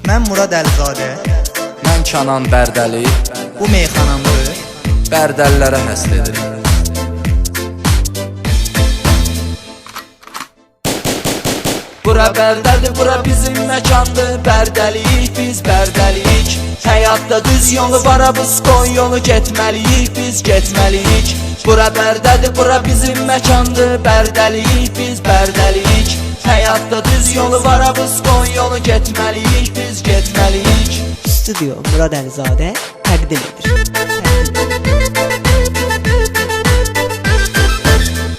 Mən Murad Əlizadə, Mən Kənan Bərdəli, bu meyxanamdır. Bərdəlilərə həsr edirəm. Bura Bərdədir, bura bizim məkandır. Bərdəliyik, biz Bərdəliyik. Həyatda düz yolu var, biz qoy yolu getməliyik, biz getməliyik. Bura Bərdədir, bura bizim məkandır. Bərdəliyik, biz Bərdəliyik. Həyatda düz yolu var, biz qoy yolu getməliyik, biz getməliyik. Studio Murad Əlizadə təqdim edir.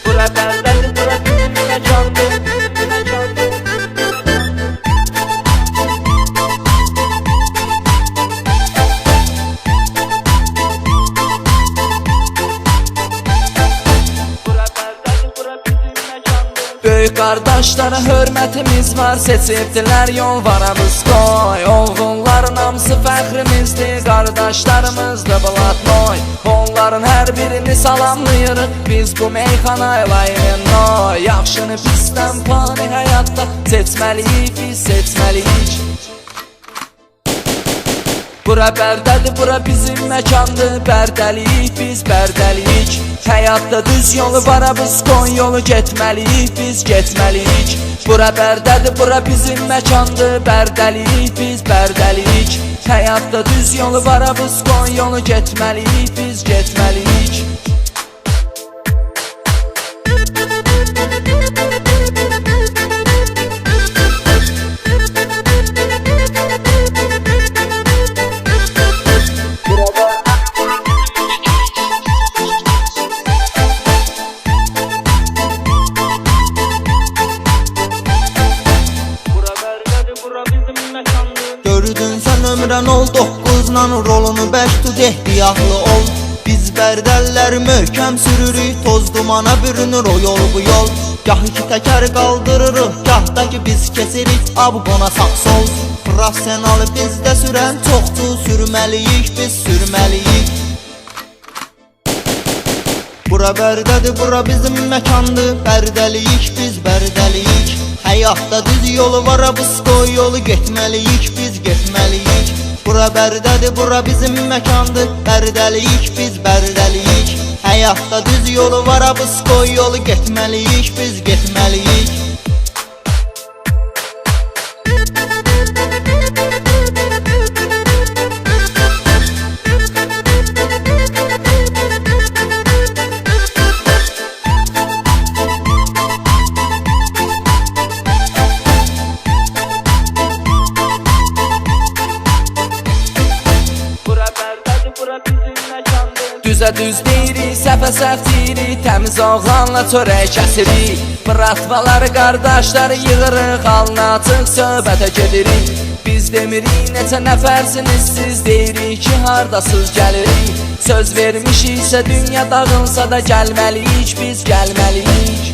Bura Bərdədir, bura bizim məkandır. Böyük qardaşlara hörmətimiz var, seçibdilər yol varamız qoy. Oğulların hamısı fəxrimizdir, qardaşlarımızdır Blatnoy. Onların hər birini salamlayırıq, biz bu meyxanayla noy. Yaxşını pisdən fani həyatda seçməliyik, biz seçməliyik. Bura Bərdədir, bura bizim məkandır. Bərdəliyik, biz Bərdəliyik. Həyatda düz yolu var, biz qoy yolu getməliyik, biz getməliyik. Bura Bərdədir, bura bizim məkandır. Bərdəliyik, biz Bərdəliyik. Həyatda düz yolu var, biz qoy yolu getməliyik, biz getməliyik. Gördün sən ömrən ol 9-la, rolunu 5 tut, ehtiyatlı ol. Biz Bərdəlilər möhkəm sürürük, toz dumana bürünür o yol bu yol. Gah iki təkər qaldırırıq, gah da ki biz kesirik, abqona sağ sol. Profesionalı bizdə sürən çoxdur, sürməliyik, biz sürməliyik. Bura Bərdədir, bura bizim məkandır. Bərdəliyik, biz Bərdəliyik. Həyatda düz yolu var, biz qoy yolu getməliyik, biz getməliyik. Bura Bərdədir, bura bizim məkandır. Bərdəliyik, biz Bərdəliyik. Həyatda düz yolu var, biz qoy yolu getməliyik, biz getməliyik. Düzə düz deyirik, səhvə səhv deyirik, təmiz oğlanla çörək kəsirik. Bratvaları, qardaşları yığırıq, alnı açıq söhbətə gedirik. Biz demirik neçə nəfərsiniz siz, deyirik ki hardasız gəlirik. Söz vermişiksə dünya dağılsa da gəlməliyik, biz gəlməliyik.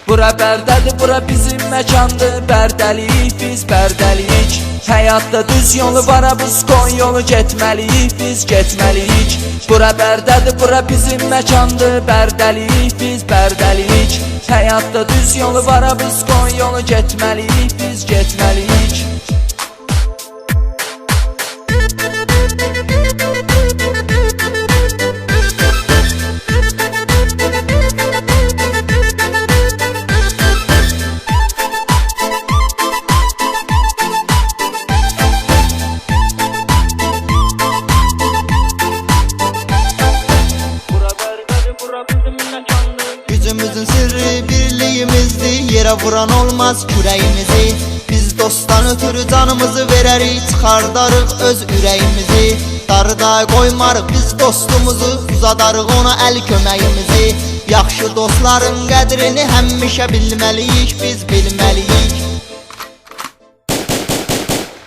Bura Bərdədir, bura bizim məkandır. Bərdəliyik, biz Bərdəliyik. Həyatda düz yolu var, biz qoy yolu getməliyik, biz getməliyik. Bura Bərdədir, bura bizim məkandır. Bərdəliyik, biz Bərdəliyik. Həyatda düz yolu var, biz qoy yolu getməliyik, biz getməliyik. Gücümüzün sirri birliyimizdir, yerə vuran olmaz kürəyimizi. Biz dostdan ötürü canımızı verərik, çıxardarıq öz ürəyimizi. Darıda qoymarıq biz dostumuzu, uzadarıq ona əl köməyimizi. Yaxşı dostların qədrini həmişə bilməliyik, biz bilməliyik.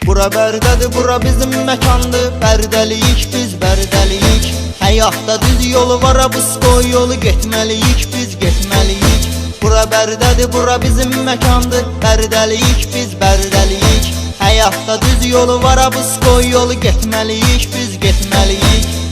Bura Bərdədir, bura bizim məkandır. Bərdəliyik, biz Bərdəliyik. Həyatda düz yolu var, biz qoy yolu getməliyik, biz getməliyik. Bura Bərdədir, bura bizim məkandır. Bərdəliyik, biz Bərdəliyik. Həyatda düz yolu var, biz qoy yolu getməliyik, biz getməliyik.